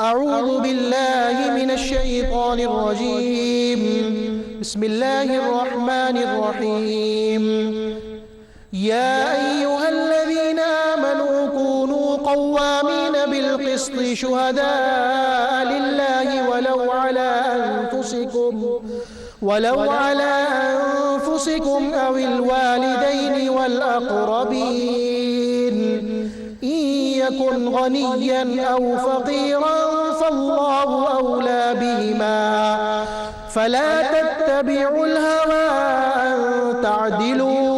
أعوذ بالله من الشيطان الرجيم. بسم الله الرحمن الرحيم. يا أيها الذين آمنوا كونوا قوامين بالقسط شهداء لله ولو على أنفسكم أو الوالدين والأقربين إن يكن غنيا أو فقيرا فالله أولى بهما فلا تتبعوا الهوى أن تعدلوا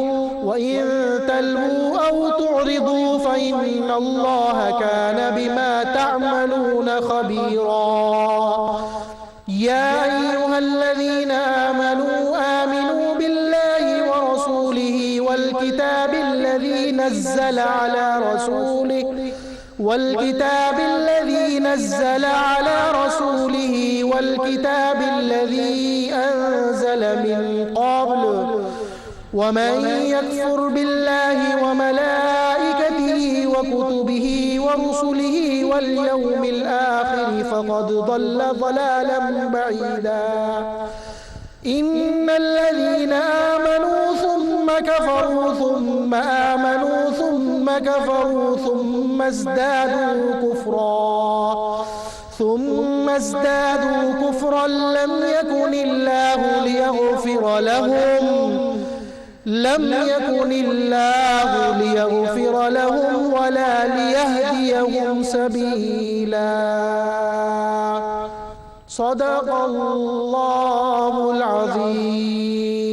وإن تلووا أو تعرضوا فإن الله كان بما تعملون خبيرا. يا أيها الذين آمنوا بالله ورسوله والكتاب الذي نزل على رسوله والكتاب الذي أنزل من قبل ومن يكفر بالله وملائكته وكتبه ورسله واليوم الآخر فقد ضل ضلالا بعيدا. إن الذين آمنوا ثم كفروا ثم آمنوا ثم كفروا ثم ازدادوا كفرا لم يكن الله ليغفر لهم ولا ليهديهم سبيلا. صدق الله العظيم.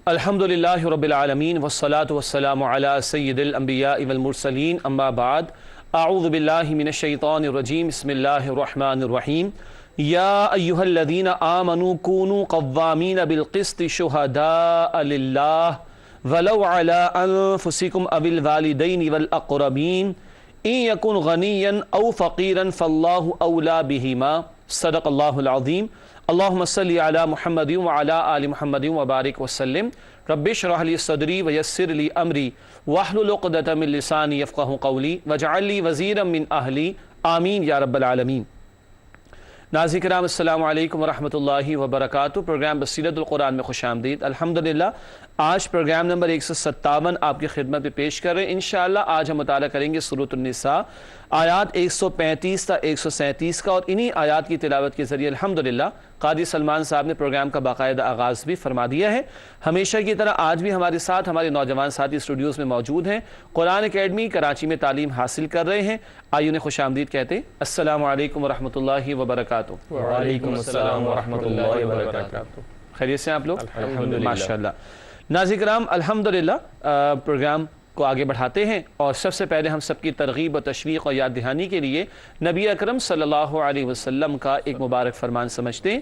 الحمد للہ رب العالمین والصلاة والسلام علی سید الانبیاء والمرسلین اما بعد اعوذ باللہ من الشیطان الرجیم بسم اللہ الرحمن الرحیم. یا ایہا الذین آمنوا کونوا قوامین بالقسط شہداء للہ ولو علی انفسکم او الوالدین والاقربین ان یکن غنیا او فقیرا فاللہ اولا بہما. صدق اللہ العظیم. اللہم صلی علی محمد وعلی آل محمد وبارک وسلم. رب اشرح لی صدری ویسر لی امری واحلل عقدۃ من لسانی یفقہوا قولی واجعل لی وزیرا من اہلی آمین یا رب العالمین. ناظرین کرام السلام علیکم ورحمۃ اللہ وبرکاتہ. پروگرام بصیرت القرآن میں خوش آمدید. الحمدللہ آج پروگرام نمبر 157 آپ کی خدمت میں پیش کر رہے ہیں. انشاءاللہ آج ہم مطالعہ کریں گے سورۃ النساء آیات 135 تا 137 کا، اور انہی آیات کی تلاوت کے ذریعے الحمدللہ قادری سلمان صاحب نے پروگرام کا باقاعدہ آغاز بھی فرما دیا ہے. ہمیشہ کی طرح آج بھی ہمارے ساتھ ہمارے نوجوان ساتھی اسٹوڈیوز میں موجود ہیں. قرآن اکیڈمی کراچی میں تعلیم حاصل کر رہے ہیں. آئیے انہیں خوش آمدید کہتے ہیں. السلام علیکم ورحمۃ اللہ وبرکاتہ. وعلیکم السلام ورحمۃ اللہ وبرکاتہ. خیریت سے آپ لوگ؟ ماشاءاللہ. ناظرین کرام الحمدللہ پروگرام کو آگے بڑھاتے ہیں، اور سب سے پہلے ہم سب کی ترغیب و تشویق اور یاد دہانی کے لیے نبی اکرم صلی اللہ علیہ وسلم کا ایک مبارک فرمان سمجھتے ہیں.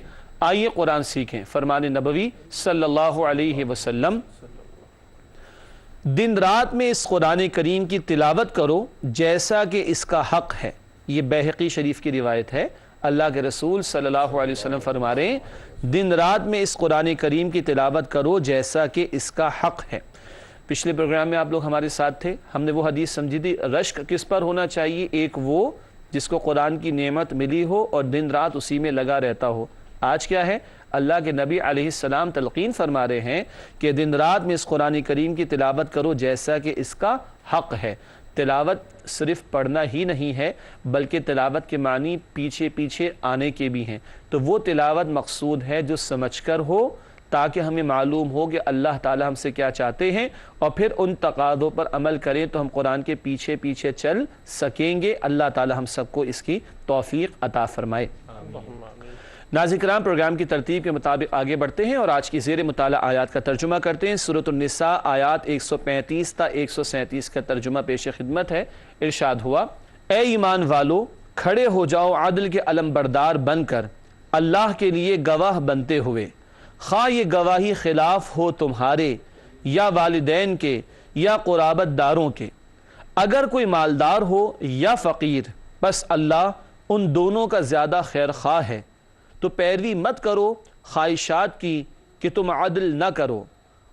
آئیے قرآن سیکھیں. فرمان نبوی صلی اللہ علیہ وسلم: دن رات میں اس قرآن کریم کی تلاوت کرو جیسا کہ اس کا حق ہے. یہ بیہقی شریف کی روایت ہے. اللہ کے رسول صلی اللہ علیہ وسلم فرما رہے ہیں دن رات میں اس قرآن کریم کی تلاوت کرو جیسا کہ اس کا حق ہے. پچھلے پروگرام میں آپ لوگ ہمارے ساتھ تھے. ہم نے وہ حدیث سمجھی تھی رشک کس پر ہونا چاہیے؟ ایک وہ جس کو قرآن کی نعمت ملی ہو اور دن رات اسی میں لگا رہتا ہو. آج کیا ہے؟ اللہ کے نبی علیہ السلام تلقین فرما رہے ہیں کہ دن رات میں اس قرآن کریم کی تلاوت کرو جیسا کہ اس کا حق ہے. تلاوت صرف پڑھنا ہی نہیں ہے بلکہ تلاوت کے معنی پیچھے پیچھے آنے کے بھی ہیں. تو وہ تلاوت مقصود ہے جو سمجھ کر ہو، تاکہ ہمیں معلوم ہو کہ اللہ تعالی ہم سے کیا چاہتے ہیں، اور پھر ان تقاضوں پر عمل کریں تو ہم قرآن کے پیچھے پیچھے چل سکیں گے. اللہ تعالی ہم سب کو اس کی توفیق عطا فرمائے. ناظرین کرام پروگرام کی ترتیب کے مطابق آگے بڑھتے ہیں اور آج کی زیر مطالعہ آیات کا ترجمہ کرتے ہیں. سورۃ النساء آیات 135 تا 137 کا ترجمہ پیش خدمت ہے. ارشاد ہوا: اے ایمان والو، کھڑے ہو جاؤ عدل کے علم بردار بن کر اللہ کے لیے گواہ بنتے ہوئے، خواہ یہ گواہی خلاف ہو تمہارے یا والدین کے یا قرابت داروں کے. اگر کوئی مالدار ہو یا فقیر، بس اللہ ان دونوں کا زیادہ خیر خواہ ہے. تو پیروی مت کرو خواہشات کی کہ تم عدل نہ کرو،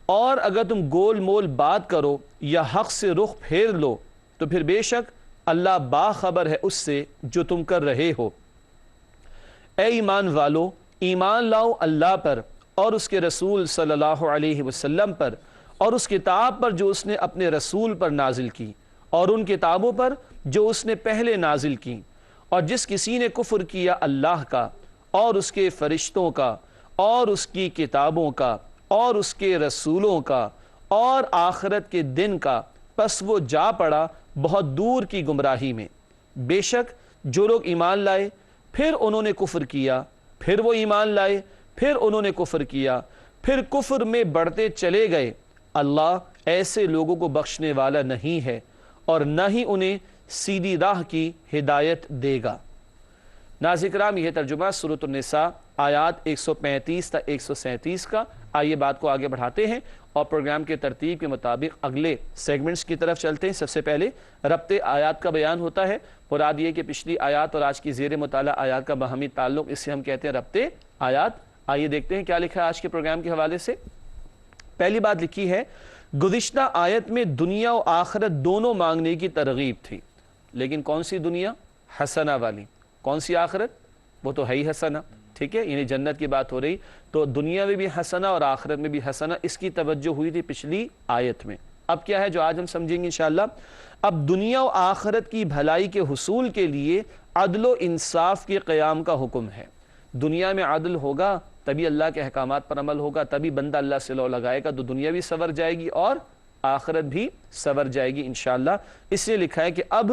اور اگر تم گول مول بات کرو یا حق سے رخ پھیر لو تو پھر بے شک اللہ باخبر ہے اس سے جو تم کر رہے ہو۔ اے ایمان والو، ایمان لاؤ اللہ پر اور اس کے رسول صلی اللہ علیہ وسلم پر اور اس کتاب پر جو اس نے اپنے رسول پر نازل کی اور ان کتابوں پر جو اس نے پہلے نازل کی، اور جس کسی نے کفر کیا اللہ کا اور اس کے فرشتوں کا اور اس کی کتابوں کا اور اس کے رسولوں کا اور آخرت کے دن کا، پس وہ جا پڑا بہت دور کی گمراہی میں۔ بے شک جو لوگ ایمان لائے پھر انہوں نے کفر کیا، پھر وہ ایمان لائے پھر انہوں نے کفر کیا، پھر کفر میں بڑھتے چلے گئے، اللہ ایسے لوگوں کو بخشنے والا نہیں ہے اور نہ ہی انہیں سیدھی راہ کی ہدایت دے گا۔ ناظرین کرام، یہ ترجمہ سورۃ النساء آیات 135 تا 137 کا۔ آئیے بات کو آگے بڑھاتے ہیں اور پروگرام کے ترتیب کے مطابق اگلے سیگمنٹس کی طرف چلتے ہیں۔ سب سے پہلے ربط آیات کا بیان ہوتا ہے۔ مراد یہ کہ پچھلی آیات اور آج کی زیر مطالعہ آیات کا باہمی تعلق، اس سے ہم کہتے ہیں ربط آیات۔ آئیے دیکھتے ہیں کیا لکھا ہے آج کے پروگرام کے حوالے سے۔ پہلی بات لکھی ہے، گزشتہ آیت میں دنیا و آخرت دونوں مانگنے کی ترغیب تھی، لیکن کون سی دنیا؟ حسنہ والی۔ کون سی آخرت؟ وہ تو ہے ہی حسنہ، ٹھیک ہے، یعنی جنت کی بات ہو رہی، تو دنیا میں بھی حسنہ اور آخرت میں بھی حسنہ، اس کی توجہ ہوئی تھی پچھلی آیت میں۔ اب کیا ہے جو آج ہم سمجھیں گے انشاءاللہ؟ اب دنیا و آخرت کی بھلائی کے حصول کے لیے عدل و انصاف کے قیام کا حکم ہے۔ دنیا میں عدل ہوگا تبھی اللہ کے احکامات پر عمل ہوگا، تبھی بندہ اللہ سے لو لگائے گا، تو دنیا بھی سنور جائے گی اور آخرت بھی سنور جائے گی انشاءاللہ۔ اس لیے لکھا ہے کہ اب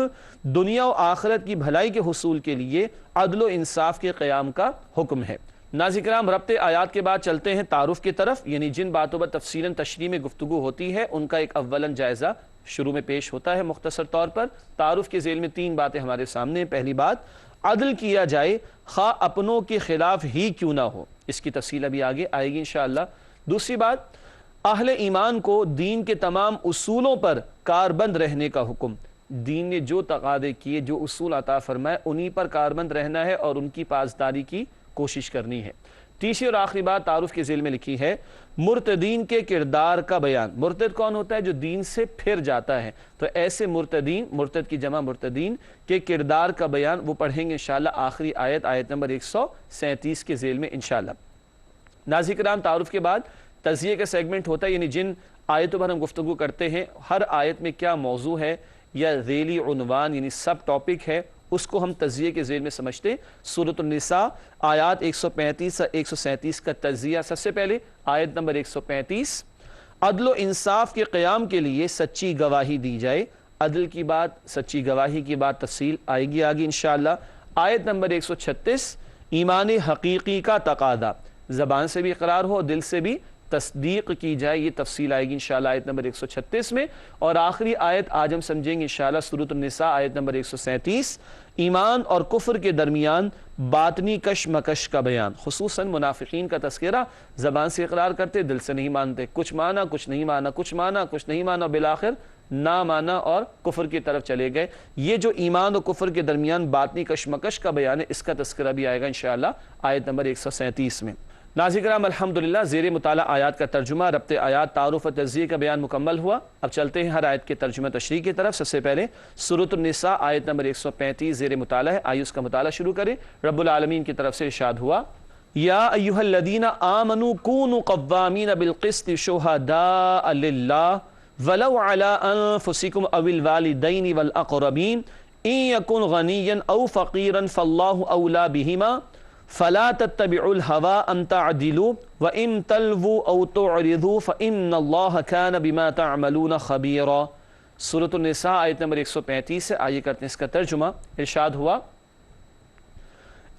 دنیا و آخرت کی بھلائی کے حصول کے لیے عدل و انصاف کے قیام کا حکم ہے۔ ناظرین کرام، ربط آیات کے بعد چلتے ہیں تعارف کی طرف، یعنی جن باتوں پر تفصیلاً تشریح میں گفتگو ہوتی ہے ان کا ایک اولاً جائزہ شروع میں پیش ہوتا ہے مختصر طور پر۔ تعارف کے ذیل میں 3 باتیں ہمارے سامنے ہیں۔ پہلی بات، عدل کیا جائے خواہ اپنوں کے خلاف ہی کیوں نہ ہو، اس کی تفصیل ابھی آگے آئے گی انشاءاللہ۔ دوسری بات، اہل ایمان کو دین کے تمام اصولوں پر کاربند رہنے کا حکم، دین نے جو تقاضے کیے، جو اصول عطا فرمائے، انہی پر کاربند رہنا ہے اور ان کی پاسداری کی کوشش کرنی ہے۔ تیسری اور آخری بات تعارف کے ذیل میں لکھی ہے، مرتدین کے کردار کا بیان۔ مرتد کون ہوتا ہے؟ جو دین سے پھر جاتا ہے، تو ایسے مرتدین، مرتد کی جمع مرتدین کے کردار کا بیان وہ پڑھیں گے انشاءاللہ آخری آیت، آیت نمبر 137 کے ذیل میں انشاءاللہ۔ ناظرین کرام، تعارف کے بعد تجزیے کا سیگمنٹ ہوتا ہے، یعنی جن آیتوں پر ہم گفتگو کرتے ہیں ہر آیت میں کیا موضوع ہے یا ذیلی عنوان یعنی سب ٹاپک ہے، اس کو ہم تجزیے کے ذیل میں سمجھتے ہیں۔ سورۃ النساء آیات 135 سے 137 کا تجزیہ۔ سب سے پہلے آیت نمبر 135، عدل و انصاف کے قیام کے لیے سچی گواہی دی جائے۔ عدل کی بات، سچی گواہی کی بات تفصیل آئے گی آگے انشاءاللہ۔ آیت نمبر 136، ایمان حقیقی کا تقاضا، زبان سے بھی اقرار ہو دل سے بھی تصدیق کی جائے، یہ تفصیل آئے گی انشاءاللہ آیت نمبر 136 میں۔ اور آخری آیت آج ہم سمجھیں گے انشاءاللہ سورۃ النساء آیت نمبر 137، ایمان اور کفر کے درمیان باطنی کشمکش کا بیان، خصوصاً منافقین کا تذکرہ، زبان سے اقرار کرتے دل سے نہیں مانتے، کچھ مانا کچھ نہیں مانا، کچھ مانا کچھ نہیں مانا، بالآخر نہ مانا اور کفر کی طرف چلے گئے۔ یہ جو ایمان اور کفر کے درمیان باطنی کشمکش کا بیان ہے، اس کا تذکرہ بھی آئے گا انشاءاللہ آیت نمبر 137 میں۔ ناظرین کرام، الحمدللہ زیر مطالعہ آیات کا ترجمہ، ربط آیات، تعارف و تجزیے کا بیان مکمل ہوا۔ اب چلتے ہیں ہر آیت کے ترجمہ تشریح کی طرف۔ سب سے پہلے سورۃ النساء آیت نمبر 135 زیر مطالعہ ہے، آئیے اس کا مطالعہ شروع کریں۔ رب العالمین کی طرف سے ارشاد ہوا، یا ایھا الذین آمنوا کونوا قوامین بالقسط شہداء للہ ولو علی انفسکم او الوالدین والاقربین ان یکن غنیا او فقیرا فاللہ اولی بہما فلا تتبعوا الهوى ان تعدلوا وان تلووا او تعرضوا فان اللہ کان بما تعملون خبیرا۔ سورۃ النساء آیت نمبر 135 سے آئیے کرتے ہیں اس کا ترجمہ۔ ارشاد ہوا،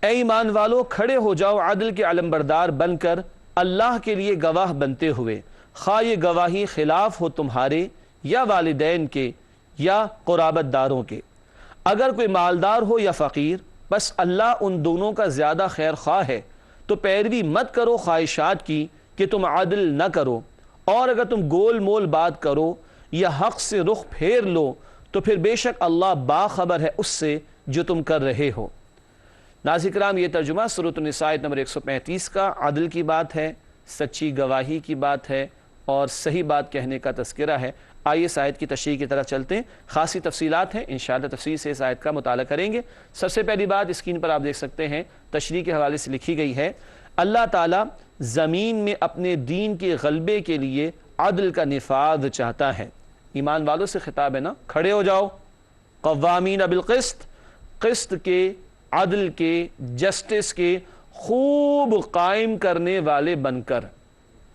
اے ایمان والو، کھڑے ہو جاؤ عدل کے علمبردار بن کر اللہ کے لیے گواہ بنتے ہوئے، خواہ یہ گواہی خلاف ہو تمہارے یا والدین کے یا قرابت داروں کے، اگر کوئی مالدار ہو یا فقیر، بس اللہ ان دونوں کا زیادہ خیر خواہ ہے، تو پیروی مت کرو خواہشات کی کہ تم عدل نہ کرو، اور اگر تم گول مول بات کرو یا حق سے رخ پھیر لو تو پھر بے شک اللہ باخبر ہے اس سے جو تم کر رہے ہو۔ ناظرین کرام، یہ ترجمہ سورۃ النساء آیت نمبر 135 کا عدل کی بات ہے، سچی گواہی کی بات ہے اور صحیح بات کہنے کا تذکرہ ہے۔ آئیے اس آیت کی تشریح کی طرف چلتے ہیں، خاصی تفصیلات ہیں، انشاءاللہ تفصیل سے اس آیت کا مطالعہ کریں گے۔ سب سے پہلی بات اسکرین پر آپ دیکھ سکتے ہیں، تشریح کے حوالے سے لکھی گئی ہے، اللہ تعالیٰ زمین میں اپنے دین کے غلبے کے لیے عدل کا نفاذ چاہتا ہے۔ ایمان والوں سے خطاب ہے نا، کھڑے ہو جاؤ، قوامین بالقسط، قسط کے، عدل کے، جسٹس کے خوب قائم کرنے والے بن کر۔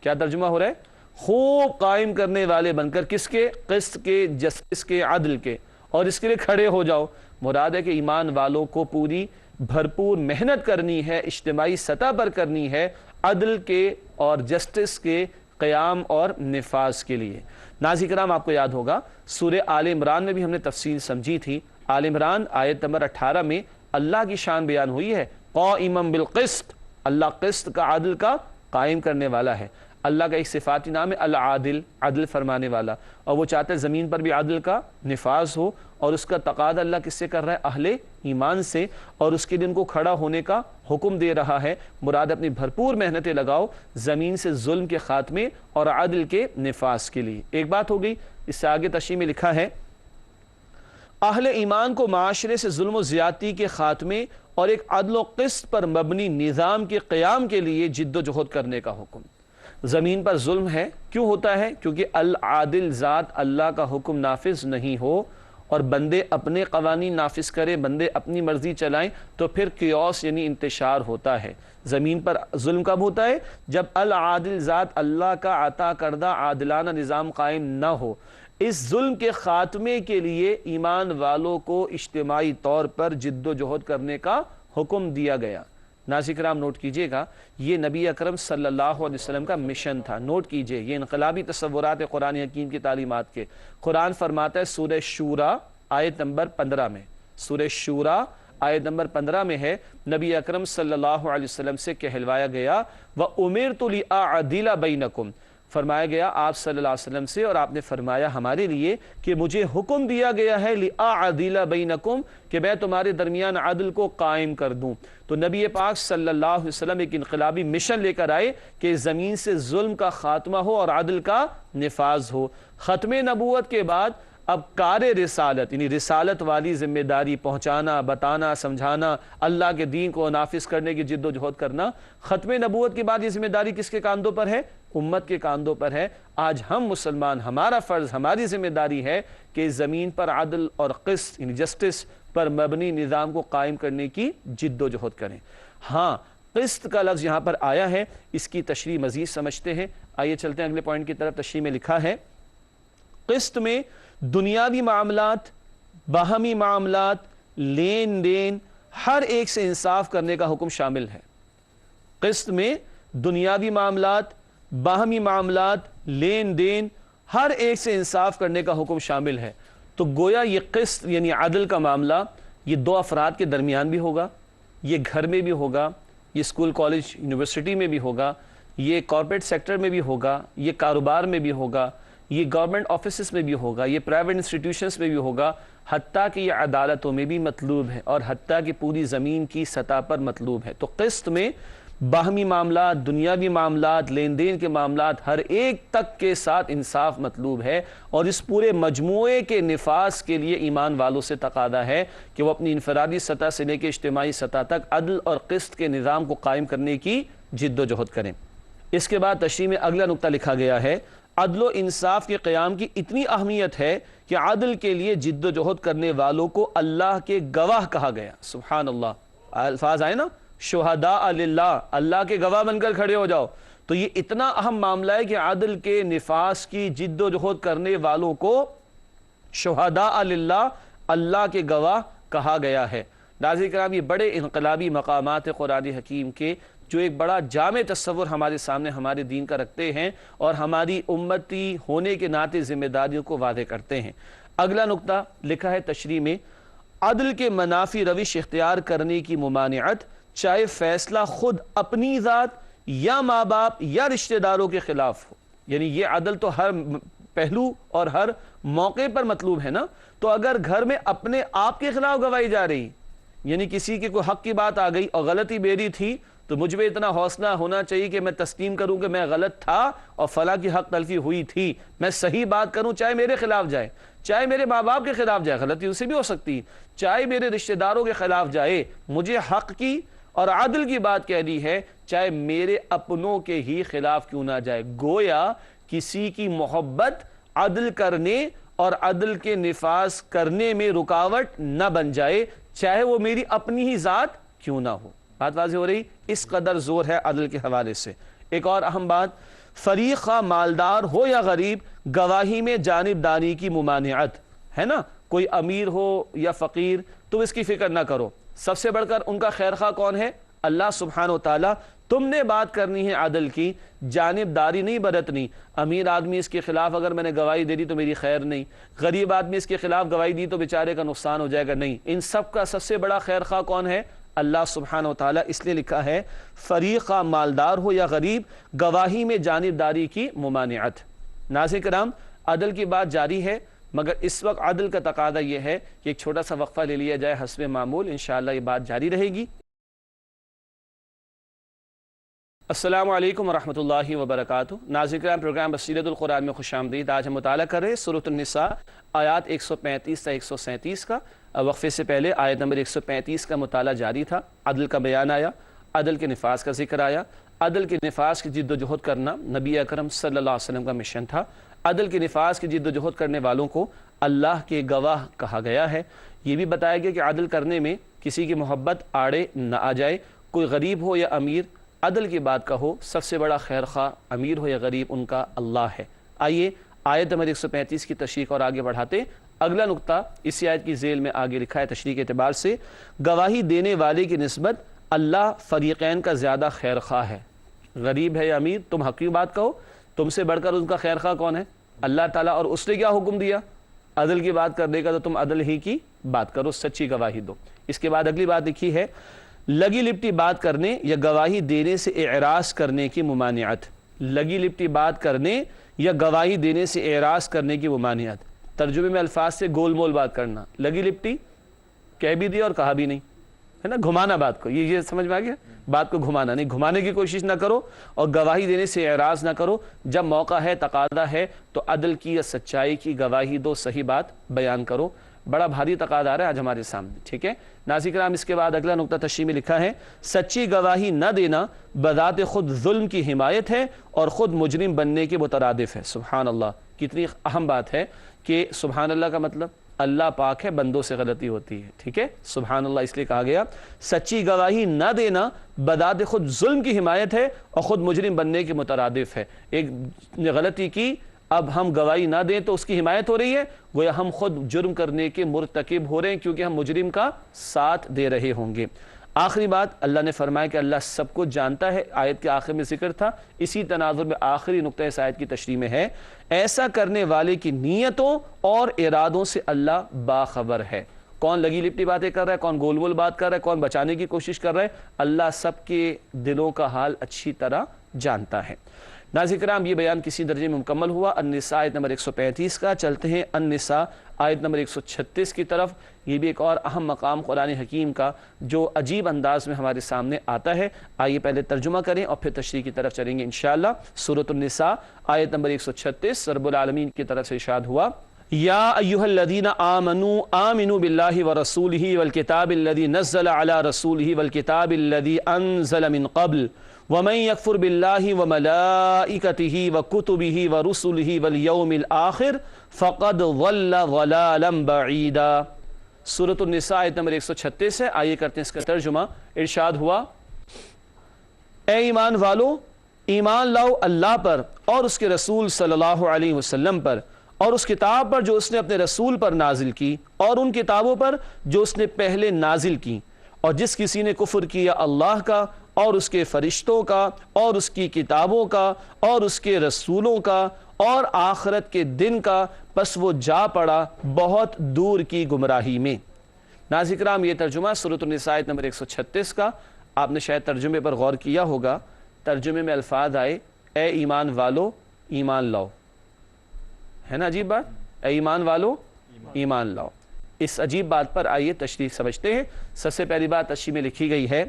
کیا ترجمہ ہو رہا ہے؟ خوب قائم کرنے والے بن کر، کس کے؟ قسط کے، جسٹس کے، عدل کے، اور اس کے لیے کھڑے ہو جاؤ۔ مراد ہے کہ ایمان والوں کو پوری بھرپور محنت کرنی ہے، اجتماعی سطح پر کرنی ہے عدل کے اور جسٹس کے قیام اور نفاذ کے لیے۔ ناظرین کرام، آپ کو یاد ہوگا سورہ آل عمران میں بھی ہم نے تفصیل سمجھی تھی۔ آل عمران آیت نمبر 18 میں اللہ کی شان بیان ہوئی ہے، قائما بالقسط، اللہ قسط کا، عدل کا قائم کرنے والا ہے۔ اللہ کا ایک صفاتی نام ہے العادل، عدل فرمانے والا، اور وہ چاہتا ہے زمین پر بھی عدل کا نفاذ ہو، اور اس کا تقاضا اللہ کس سے کر رہا ہے؟ اہل ایمان سے، اور اس کے لیے ان کو کھڑا ہونے کا حکم دے رہا ہے۔ مراد اپنی بھرپور محنتیں لگاؤ زمین سے ظلم کے خاتمے اور عدل کے نفاذ کے لیے۔ ایک بات ہو گئی، اس سے آگے تشریح میں لکھا ہے، اہل ایمان کو معاشرے سے ظلم و زیادتی کے خاتمے اور ایک عدل و قسط پر مبنی نظام کے قیام کے لیے جد و جہد کرنے کا حکم۔ زمین پر ظلم ہے، کیوں ہوتا ہے؟ کیونکہ العادل ذات اللہ کا حکم نافذ نہیں ہو اور بندے اپنے قوانین نافذ کریں، بندے اپنی مرضی چلائیں، تو پھر کیوس یعنی انتشار ہوتا ہے۔ زمین پر ظلم کب ہوتا ہے؟ جب العادل ذات اللہ کا عطا کردہ عادلانہ نظام قائم نہ ہو۔ اس ظلم کے خاتمے کے لیے ایمان والوں کو اجتماعی طور پر جد و جہد کرنے کا حکم دیا گیا۔ ناظرین کرام، نوٹ کیجئے گا، یہ نبی اکرم صلی اللہ علیہ وسلم کا مشن تھا۔ نوٹ کیجئے، یہ انقلابی تصورات قرآن حکیم کی تعلیمات کے۔ قرآن فرماتا ہے سورہ شورا آیت نمبر 15 میں، سورہ شورا آیت نمبر 15 میں ہے، نبی اکرم صلی اللہ علیہ وسلم سے کہلوایا گیا وَأُمِرْتُ لِأَعْدِلَ بَيْنَكُمْ، فرمایا گیا آپ صلی اللہ علیہ وسلم سے، اور آپ نے فرمایا ہمارے لیے کہ مجھے حکم دیا گیا ہے لِأَعْدِلَ بَيْنَكُمْ، کہ میں تمہارے درمیان عدل کو قائم کر دوں۔ تو نبی پاک صلی اللہ علیہ وسلم ایک انقلابی مشن لے کر آئے کہ زمین سے ظلم کا خاتمہ ہو اور عدل کا نفاذ ہو۔ ختم نبوت کے بعد اب کار رسالت یعنی رسالت والی ذمہ داری، پہنچانا، بتانا، سمجھانا، اللہ کے دین کو نافذ کرنے کی جد و جہد کرنا، ختم نبوت کے بعد یہ ذمہ داری کس کے کاندھوں پر ہے؟ امت کے کاندھوں پر ہے۔ آج ہم مسلمان، ہمارا فرض، ہماری ذمہ داری ہے کہ زمین پر عدل اور قسط یعنی جسٹس پر مبنی نظام کو قائم کرنے کی جد و جہد کریں۔ ہاں، قسط کا لفظ یہاں پر آیا ہے، اس کی تشریح مزید سمجھتے ہیں۔ آئیے چلتے ہیں اگلے پوائنٹ کی طرف۔ تشریح میں لکھا ہے، قسط میں دنیاوی معاملات، باہمی معاملات، لین دین، ہر ایک سے انصاف کرنے کا حکم شامل ہے۔ قسط میں دنیاوی معاملات، باہمی معاملات، لین دین، ہر ایک سے انصاف کرنے کا حکم شامل ہے۔ تو گویا یہ قسط یعنی عدل کا معاملہ یہ دو افراد کے درمیان بھی ہوگا، یہ گھر میں بھی ہوگا، یہ اسکول، کالج، یونیورسٹی میں بھی ہوگا، یہ کارپوریٹ سیکٹر میں بھی ہوگا، یہ کاروبار میں بھی ہوگا، یہ گورنمنٹ آفیسز میں بھی ہوگا، یہ پرائیویٹ انسٹیٹیوشنز میں بھی ہوگا، حتیٰ کہ یہ عدالتوں میں بھی مطلوب ہے، اور حتیٰ کہ پوری زمین کی سطح پر مطلوب ہے۔ تو قسط میں باہمی معاملات، دنیاوی معاملات، لین دین کے معاملات، ہر ایک تک کے ساتھ انصاف مطلوب ہے، اور اس پورے مجموعے کے نفاذ کے لیے ایمان والوں سے تقاضا ہے کہ وہ اپنی انفرادی سطح سے لے کے اجتماعی سطح تک عدل اور قسط کے نظام کو قائم کرنے کی جد و جہد کریں۔ اس کے بعد تشریح میں اگلا نقطہ لکھا گیا ہے، عدل و انصاف کے قیام کی اتنی اہمیت ہے کہ عدل کے لیے جد و جہد کرنے والوں کو اللہ کے گواہ کہا گیا۔ سبحان اللہ، الفاظ آئے نا، شہداء للہ، اللہ کے گواہ بن کر کھڑے ہو جاؤ۔ تو یہ اتنا اہم معاملہ ہے کہ عدل کے نفاذ کی جد و جہد کرنے والوں کو شہداء للہ، اللہ کے گواہ کہا گیا ہے۔ ناظرین کرام، یہ بڑے انقلابی مقامات قرآن حکیم کے جو ایک بڑا جامع تصور ہمارے سامنے ہمارے دین کا رکھتے ہیں، اور ہماری امتی ہونے کے ناطے ذمہ داریوں کو واضح کرتے ہیں۔ اگلا نقطہ لکھا ہے تشریح میں، عدل کے منافی روش اختیار کرنے کی ممانعت، چاہے فیصلہ خود اپنی ذات یا ماں باپ یا رشتہ داروں کے خلاف ہو۔ یعنی یہ عدل تو ہر پہلو اور ہر موقع پر مطلوب ہے نا۔ تو اگر گھر میں اپنے آپ کے خلاف گواہی جا رہی یعنی کسی کے کوئی حق کی بات آ گئی اور غلطی میری تھی تو مجھ میں اتنا حوصلہ ہونا چاہیے کہ میں تسلیم کروں کہ میں غلط تھا اور فلاں کی حق تلفی ہوئی تھی، میں صحیح بات کروں چاہے میرے خلاف جائے، چاہے میرے ماں باپ کے خلاف جائے، غلطی ان سے بھی ہو سکتی، چاہے میرے رشتہ داروں کے خلاف جائے، مجھے حق کی اور عدل کی بات کہنی ہے چاہے میرے اپنوں کے ہی خلاف کیوں نہ جائے۔ گویا کسی کی محبت عدل کرنے اور عدل کے نفاذ کرنے میں رکاوٹ نہ بن جائے، چاہے وہ میری اپنی ہی ذات کیوں نہ ہو۔ بات واضح ہو رہی؟ اس قدر زور ہے عدل کے حوالے سے۔ ایک اور اہم بات، فریق خواہ مالدار ہو یا غریب، گواہی میں جانبداری کی ممانعت ہے نا، کوئی امیر ہو یا فقیر تم اس کی فکر نہ کرو، سب سے بڑھ کر ان کا خیر خواہ کون ہے؟ اللہ سبحانہ و تعالیٰ۔ تم نے بات کرنی ہے عدل کی، جانبداری نہیں برتنی۔ امیر آدمی اس کے خلاف اگر میں نے گواہی دے دی تو میری خیر نہیں، غریب آدمی اس کے خلاف گواہی دی تو بیچارے کا نقصان ہو جائے گا، نہیں، ان سب کا سب سے بڑا خیر خواہ کون ہے؟ اللہ سبحانہ و تعالیٰ۔ اس لیے لکھا ہے فریق خواہ مالدار ہو یا غریب، گواہی میں جانبداری کی ممانعت۔ ناظرین کرام، عدل کی بات جاری ہے، مگر اس وقت عدل کا تقاضا یہ ہے کہ ایک چھوٹا سا وقفہ لے لیا جائے حسب معمول، انشاءاللہ یہ بات جاری رہے گی۔ السلام علیکم ورحمۃ اللہ وبرکاتہ۔ ناظرین کرام، پروگرام بصیرت القرآن میں خوش آمدید۔ آج ہم مطالعہ کر رہے ہیں سورۃ النساء آیات 135 تا 137 کا۔ وقفے سے پہلے آیت نمبر 135 کا مطالعہ جاری تھا، عدل کا بیان آیا، عدل کے نفاذ کا ذکر آیا۔ عدل کے نفاذ کی جد و جہد کرنا نبی اکرم صلی اللہ علیہ وسلم کا مشن تھا۔ عدل کے نفاذ کی جد و جہد کرنے والوں کو اللہ کے گواہ کہا گیا ہے۔ یہ بھی بتایا گیا کہ عدل کرنے میں کسی کی محبت آڑے نہ آ جائے، کوئی غریب ہو یا امیر، عدل کی بات کہو، سب سے بڑا خیر خواہ امیر ہو یا غریب ان کا اللہ ہے۔ آئیے آیت نمبر 135 کی تشریح اور آگے بڑھاتے۔ اگلا نقطہ اسی آیت کی ذیل میں آگے لکھا ہے تشریح کے اعتبار سے، گواہی دینے والے کی نسبت اللہ فریقین کا زیادہ خیر خواہ ہے۔ غریب ہے یا امیر، تم حق کی بات کہو، تم سے بڑھ کر ان کا خیر خواہ کون ہے؟ اللہ تعالیٰ۔ اور اس نے کیا حکم دیا؟ عدل کی بات کرنے کا، تو تم عدل ہی کی بات کرو، سچی گواہی دو۔ اس کے بعد اگلی بات لکھی ہے، لگی لپٹی بات کرنے یا گواہی دینے سے اعراض کرنے کی ممانعت۔ لگی لپٹی بات کرنے یا گواہی دینے سے اعراض کرنے کی ممانعت۔ ترجمے میں الفاظ سے گول مول بات کرنا، لگی لپٹی کہہ بھی دیا اور کہا بھی نہیں، ہے نا، گھمانا بات کو، یہ سمجھ میں آ گیا؟ بات کو گھمانا نہیں، گھمانے کی کوشش نہ کرو اور گواہی دینے سے اعراض نہ کرو۔ جب موقع ہے، تقاضا ہے تو عدل کی یا سچائی کی گواہی دو، صحیح بات بیان کرو۔ بڑا بھاری تقاضا آ رہا ہے آج ہمارے سامنے، ٹھیک ہے ناظرین کرام۔ اس کے بعد اگلا نقطہ تشریح میں لکھا ہے، سچی گواہی نہ دینا بذات خود ظلم کی حمایت ہے اور خود مجرم بننے کے مترادف ہے۔ سبحان اللہ، کتنی اہم بات ہے کہ سبحان اللہ کا مطلب اللہ پاک ہے، بندوں سے غلطی ہوتی ہے، ٹھیک ہے، سبحان اللہ۔ اس لیے کہا گیا سچی گواہی نہ دینا بذات خود ظلم کی حمایت ہے اور خود مجرم بننے کے مترادف ہے۔ ایک غلطی کی، اب ہم گواہی نہ دیں تو اس کی حمایت ہو رہی ہے، گویا ہم خود جرم کرنے کے مرتکب ہو رہے ہیں، کیونکہ ہم مجرم کا ساتھ دے رہے ہوں گے۔ آخری بات، اللہ نے فرمایا کہ اللہ سب کچھ جانتا ہے، آیت کے آخر میں ذکر تھا، اسی تناظر میں آخری نقطہ اس آیت کی تشریح میں ہے، ایسا کرنے والے کی نیتوں اور ارادوں سے اللہ باخبر ہے۔ کون لگی لپٹی باتیں کر رہا ہے، کون گول مول بات کر رہا ہے، کون بچانے کی کوشش کر رہا ہے، اللہ سب کے دلوں کا حال اچھی طرح جانتا ہے۔ ناظرین کرام، یہ بیان کسی درجے میں مکمل ہوا النساء آیت نمبر 135 کا۔ چلتے ہیں النساء آیت نمبر 136 کی طرف۔ یہ بھی ایک اور اہم مقام قرآن حکیم کا جو عجیب انداز میں ہمارے سامنے آتا ہے۔ آئیے پہلے ترجمہ کریں اور پھر تشریح کی طرف چلیں گے انشاءاللہ۔ سورۃ النساء آیت نمبر 136، رب العالمین کی طرف سے ارشاد ہوا، یا ایھا الذین آمنوا آمنوا باللہ ورسولہ والکتاب الذی نزل علی رسولہ والکتاب الذی انزل من قبل ومن یکفر باللہ وملائکتہ وکتبہ ورسلہ والیوم الآخر فقد ضل ضلالا بعیدا۔ سورۃ النساء آیت نمبر 136 ہے، آئیے کرتے ہیں اس کا ترجمہ۔ ارشاد ہوا، اے ایمان والو، ایمان لاؤ اللہ پر اور اس کے رسول صلی اللہ علیہ وسلم پر اور اس کتاب پر جو اس نے اپنے رسول پر نازل کی اور ان کتابوں پر جو اس نے پہلے نازل کی، اور جس کسی نے کفر کیا اللہ کا اور اس کے فرشتوں کا اور اس کی کتابوں کا اور اس کے رسولوں کا اور آخرت کے دن کا، پس وہ جا پڑا بہت دور کی گمراہی میں۔ ناظرین کرام، یہ ترجمہ سورۃ النساء آیت نمبر 136 کا۔ آپ نے شاید ترجمے پر غور کیا ہوگا، ترجمے میں الفاظ آئے، اے ایمان والو ایمان لاؤ، ہے نا عجیب بات، اے ایمان والو ایمان لاؤ۔ اس عجیب بات پر آئیے تشریح سمجھتے ہیں۔ سب سے پہلی بات تشریح میں لکھی گئی ہے،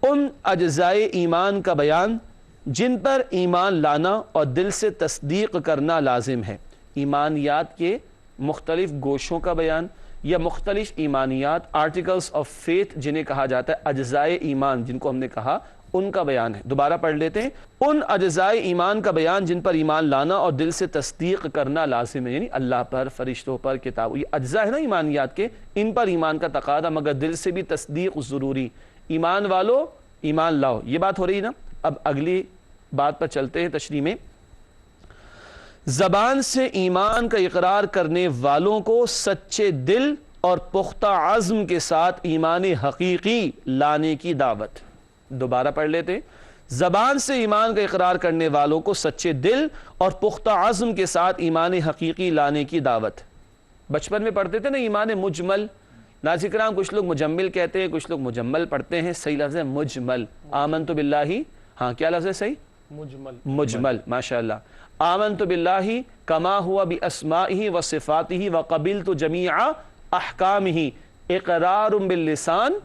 ان اجزائے ایمان کا بیان جن پر ایمان لانا اور دل سے تصدیق کرنا لازم ہے۔ ایمانیات کے مختلف گوشوں کا بیان یا مختلف ایمانیات، آرٹیکلز آف فیتھ جنہیں کہا جاتا ہے، اجزائے ایمان جن کو ہم نے کہا، ان کا بیان ہے۔ دوبارہ پڑھ لیتے ہیں، ان اجزائے ایمان کا بیان جن پر ایمان لانا اور دل سے تصدیق کرنا لازم ہے، یعنی اللہ پر، فرشتوں پر، کتاب، یہ اجزاء ہے نا ایمانیات کے، ان پر ایمان کا تقاضا مگر دل سے بھی تصدیق ضروری۔ ایمان والو ایمان لاؤ، یہ بات ہو رہی نا۔ اب اگلی بات پر چلتے ہیں تشریح میں۔ زبان سے ایمان کا اقرار کرنے والوں کو سچے دل اور پختہ عزم کے ساتھ ایمان حقیقی لانے کی دعوت۔ دوبارہ پڑھ لیتے ہیں، زبان سے ایمان کا اقرار کرنے والوں کو سچے دل اور پختہ عزم کے ساتھ ایمان حقیقی لانے کی دعوت۔ بچپن میں پڑھتے تھے نا ایمان مجمل، ناظرین کرام کچھ لوگ مجمل کہتے ہیں، کچھ لوگ مجمل پڑھتے ہیں، صحیح لفظ ہے مجمل۔ آمنت باللہ، ہاں کیا لفظ ہے صحیح؟ مجمل، ماشاءاللہ۔ آمنت باللہ کما ہوا باسمائہ وصفاتہ وقبلت جمیع احکامہ اقرار باللسان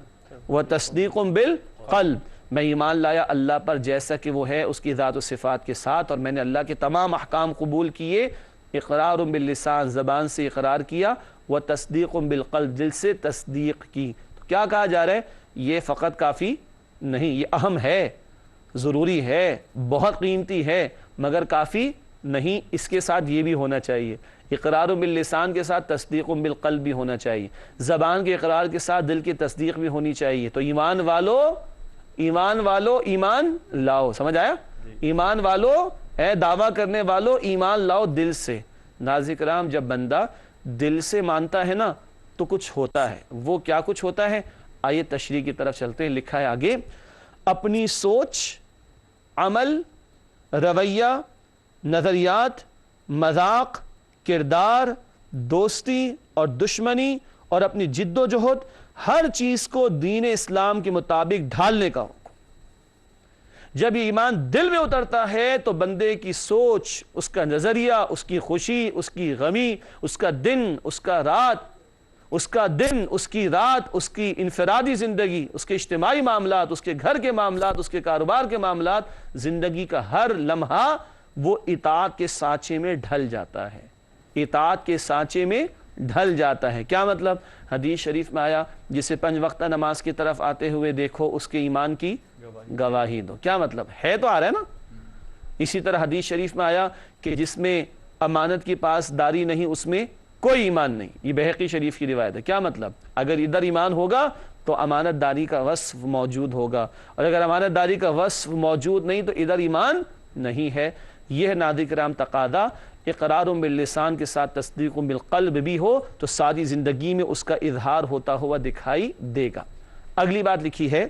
وتصدیق بالقلب۔ میں ایمان لایا اللہ پر جیسا کہ وہ ہے اس کی ذات و صفات کے ساتھ، اور میں نے اللہ کے تمام احکام قبول کیے۔ اقرار باللسان، زبان سے اقرار کیا، وتصدیق بالقلب، دل سے تصدیق کی۔ تو کیا کہا جا رہا ہے؟ یہ فقط کافی نہیں، یہ اہم ہے، ضروری ہے، بہت قیمتی ہے، مگر کافی نہیں، اس کے ساتھ یہ بھی ہونا چاہیے۔ اقرار باللسان کے ساتھ تصدیق بالقلب بھی ہونا چاہیے، زبان کے اقرار کے ساتھ دل کی تصدیق بھی ہونی چاہیے۔ تو ایمان والو ایمان لاؤ، سمجھ آیا؟ ایمان والو، اے دعویٰ کرنے والو ایمان لاؤ دل سے۔ ناظرین کرام جب بندہ دل سے مانتا ہے نا تو کچھ ہوتا ہے، وہ کیا کچھ ہوتا ہے؟ آئیے تشریح کی طرف چلتے ہیں۔ لکھا ہے آگے، اپنی سوچ، عمل، رویہ، نظریات، مذاق، کردار، دوستی اور دشمنی اور اپنی جد و جہد، ہر چیز کو دین اسلام کے مطابق ڈھالنے کا حکم۔ جب یہ ایمان دل میں اترتا ہے تو بندے کی سوچ، اس کا نظریہ، اس کی خوشی، اس کی غمی، اس کا دن، اس کا رات، اس کا دن، اس کی رات، اس کی انفرادی زندگی، اس کے اجتماعی معاملات، اس کے گھر کے معاملات، اس کے کاروبار کے معاملات، زندگی کا ہر لمحہ وہ اطاعت کے سانچے میں ڈھل جاتا ہے، اطاعت کے سانچے میں ڈھل جاتا ہے۔ کیا مطلب؟ حدیث شریف میں آیا، جسے 5 وقتہ نماز کی طرف آتے ہوئے دیکھو اس کے ایمان کی گواہی دو۔ کیا مطلب ہے؟ تو آ رہا ہے نا۔ اسی طرح حدیث شریف میں آیا کہ جس میں امانت کی پاسداری نہیں اس میں کوئی ایمان نہیں۔ یہ بہقی شریف کی روایت ہے۔ کیا مطلب؟ اگر ادھر ایمان ہوگا تو امانت داری کا وصف موجود ہوگا، اور اگر امانت داری کا وصف موجود نہیں تو ادھر ایمان نہیں ہے۔ یہ ناظرین کرام تقاضا اقرار باللسان کے ساتھ تصدیق بالقلب بھی ہو تو ساری زندگی میں اس کا اظہار ہوتا ہوا دکھائی دے گا۔ اگلی بات لکھی ہے،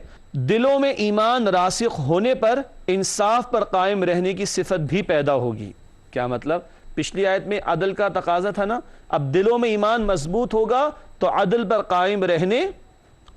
دلوں میں ایمان راسخ ہونے پر انصاف پر قائم رہنے کی صفت بھی پیدا ہوگی۔ کیا مطلب؟ پچھلی آیت میں عدل کا تقاضا تھا نا، اب دلوں میں ایمان مضبوط ہوگا تو عدل پر قائم رہنے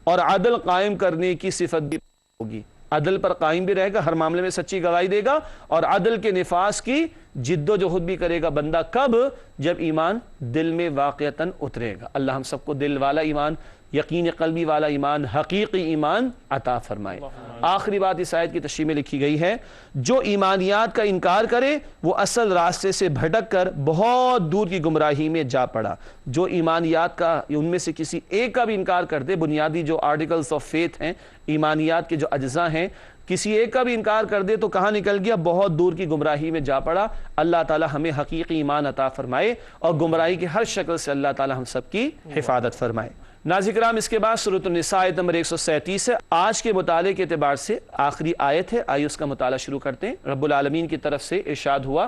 اور عدل قائم کرنے کی صفت بھی ہوگی۔ عدل پر قائم بھی رہے گا، ہر معاملے میں سچی گواہی دے گا، اور عدل کے نفاذ کی جد و جہد بھی کرے گا بندہ۔ کب؟ جب ایمان دل میں واقعتاً اترے گا۔ اللہ ہم سب کو دل والا ایمان، یقین قلبی والا ایمان، حقیقی ایمان عطا فرمائے۔ آخری بات اس آیت کی تشریح میں لکھی گئی ہے، جو ایمانیات کا انکار کرے وہ اصل راستے سے بھٹک کر بہت دور کی گمراہی میں جا پڑا۔ جو ایمانیات کا، ان میں سے کسی ایک کا بھی انکار کر دے، بنیادی جو آرٹیکلز آف فیتھ ہیں، ایمانیات کے جو اجزاء ہیں، کسی ایک کا بھی انکار کر دے تو کہاں نکل گیا؟ بہت دور کی گمراہی میں جا پڑا۔ اللہ تعالی ہمیں حقیقی ایمان عطا فرمائے اور گمراہی کی ہر شکل سے اللہ تعالی ہم سب کی حفاظت فرمائے۔ ناظرین کرام اس کے بعد سورۃ النساء آیت نمبر 137 ہے، آج کے مطالعے کے اعتبار سے آخری آیت ہے۔ آئیے اس کا مطالعہ شروع کرتے ہیں۔ رب العالمین کی طرف سے ارشاد ہوا،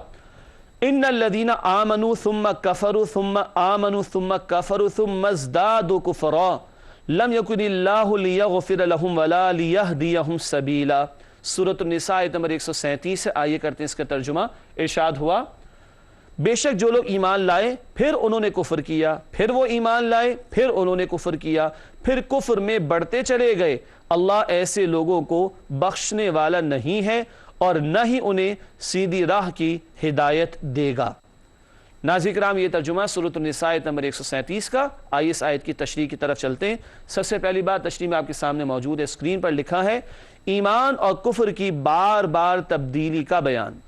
ان الذین آمنوا ثم کفروا ثم آمنوا ثم کفروا ثم ازدادوا کفرا لم یکن اللہ لیغفر لهم ولا لیہدیہم سبیلا۔ سورۃ النساء آیت نمبر 137 ہے، آئیے کرتے ہیں اس کا ترجمہ۔ ارشاد ہوا، بے شک جو لوگ ایمان لائے پھر انہوں نے کفر کیا، پھر وہ ایمان لائے پھر انہوں نے کفر کیا، پھر کفر میں بڑھتے چلے گئے، اللہ ایسے لوگوں کو بخشنے والا نہیں ہے اور نہ ہی انہیں سیدھی راہ کی ہدایت دے گا۔ ناظرین کرام یہ ترجمہ سورۃ النساء آیت نمبر 137 کا۔ آئیے اس آیت کی تشریح کی طرف چلتے ہیں۔ سب سے پہلی بات تشریح میں آپ کے سامنے موجود ہے، اسکرین پر لکھا ہے ایمان اور کفر کی بار بار تبدیلی کا بیان۔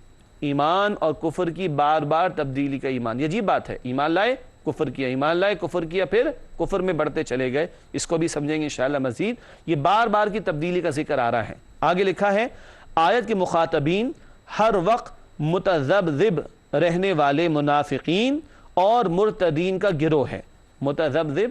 ایمان اور کفر کی بار بار تبدیلی کا ایمان، یہ عجیب بات ہے، ایمان لائے کفر کیا، ایمان لائے کفر کیا، پھر کفر میں بڑھتے چلے گئے، اس کو بھی سمجھیں گے انشاءاللہ مزید۔ یہ بار بار کی تبدیلی کا ذکر آ رہا ہے۔ آگے لکھا ہے آیت کے مخاطبین ہر وقت متذبذب رہنے والے منافقین اور مرتدین کا گروہ ہے۔ متذبذب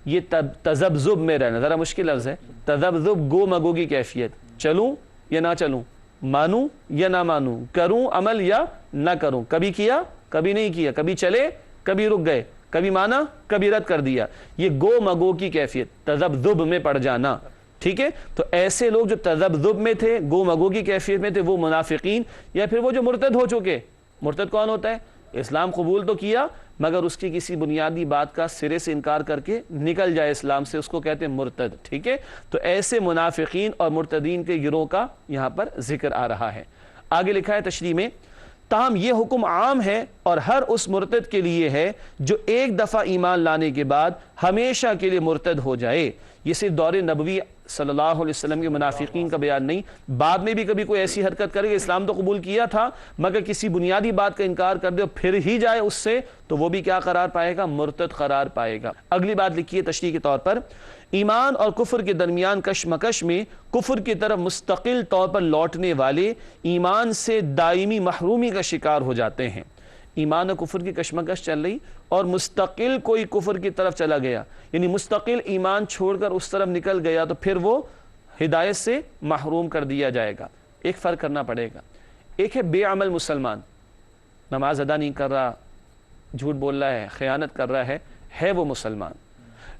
یہ تذبذب میں رہنا، ذرا مشکل لفظ ہے۔ تذبذب گو مگو کی کیفیت، چلوں یا نہ چلوں، مانوں یا نہ مانوں، کروں عمل یا نہ کروں، کبھی کیا کبھی نہیں کیا، کبھی چلے کبھی رک گئے، کبھی مانا کبھی رد کر دیا، یہ گو مگو کی کیفیت، تذبذب میں پڑ جانا۔ ٹھیک ہے، تو ایسے لوگ جو تذبذب میں تھے، گو مگو کی کیفیت میں تھے، وہ منافقین، یا پھر وہ جو مرتد ہو چکے۔ مرتد کون ہوتا ہے؟ اسلام قبول تو کیا مگر اس کی کسی بنیادی بات کا سرے سے انکار کر کے نکل جائے اسلام سے، اس کو کہتے ہیں مرتد۔ ٹھیک ہے، تو ایسے منافقین اور مرتدین کے گروہ کا یہاں پر ذکر آ رہا ہے۔ آگے لکھا ہے تشریح میں تاہم یہ حکم عام ہے اور ہر اس مرتد کے لیے ہے جو ایک دفعہ ایمان لانے کے بعد ہمیشہ کے لیے مرتد ہو جائے۔ یہ صرف دور نبوی صلی اللہ علیہ وسلم کے منافقین کا بیان نہیں، بعد میں بھی کبھی کوئی ایسی حرکت کرے کہ اسلام تو قبول کیا تھا مگر کسی بنیادی بات کا انکار کر دے اور پھر ہی جائے اس سے، تو وہ بھی کیا قرار پائے گا؟ مرتد قرار پائے گا۔ اگلی بات لکھی ہے تشریح کے طور پر ایمان اور کفر کے درمیان کشمکش میں کفر کی طرف مستقل طور پر لوٹنے والے ایمان سے دائمی محرومی کا شکار ہو جاتے ہیں۔ ایمان اور کفر کی کشمکش چل رہی اور مستقل کوئی کفر کی طرف چلا گیا، یعنی مستقل ایمان چھوڑ کر اس طرف نکل گیا، تو پھر وہ ہدایت سے محروم کر دیا جائے گا۔ ایک فرق کرنا پڑے گا، ایک ہے بے عمل مسلمان، نماز ادا نہیں کر رہا، جھوٹ بول رہا ہے، خیانت کر رہا ہے وہ مسلمان،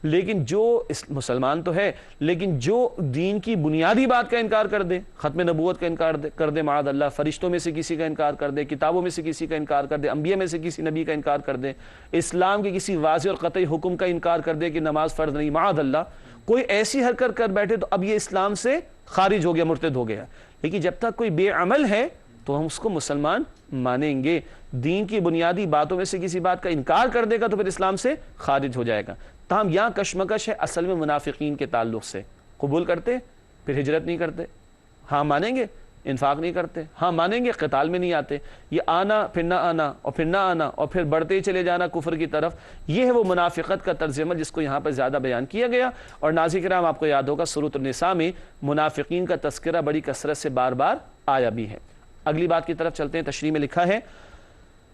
لیکن جو مسلمان تو ہے لیکن جو دین کی بنیادی بات کا انکار کر دے، ختم نبوت کا انکار کر دے، معاذ اللہ، فرشتوں میں سے کسی کا انکار کر دے، کتابوں میں سے کسی کا انکار کر دے، انبیاء میں سے کسی نبی کا انکار کر دے، اسلام کے کسی واضح اور قطعی حکم کا انکار کر دے کہ نماز فرض نہیں، معاذ اللہ، کوئی ایسی حرکت کر بیٹھے تو اب یہ اسلام سے خارج ہو گیا، مرتد ہو گیا۔ لیکن جب تک کوئی بے عمل ہے تو ہم اس کو مسلمان مانیں گے۔ دین کی بنیادی باتوں میں سے کسی بات کا انکار کر دے گا تو پھر اسلام سے خارج ہو جائے گا۔ تاہم یہاں کشمکش ہے اصل میں منافقین کے تعلق سے، قبول کرتے پھر ہجرت نہیں کرتے، ہاں مانیں گے انفاق نہیں کرتے، ہاں مانیں گے قتال میں نہیں آتے، یہ آنا پھر نہ آنا اور پھر نہ آنا اور پھر بڑھتے ہی چلے جانا کفر کی طرف، یہ ہے وہ منافقت کا طرز عمل جس کو یہاں پر زیادہ بیان کیا گیا۔ اور ناظرین کرام آپ کو یاد ہوگا سورۃ النساء میں منافقین کا تذکرہ بڑی کثرت سے بار بار آیا بھی ہے۔ اگلی بات کی طرف چلتے ہیں، تشریح میں لکھا ہے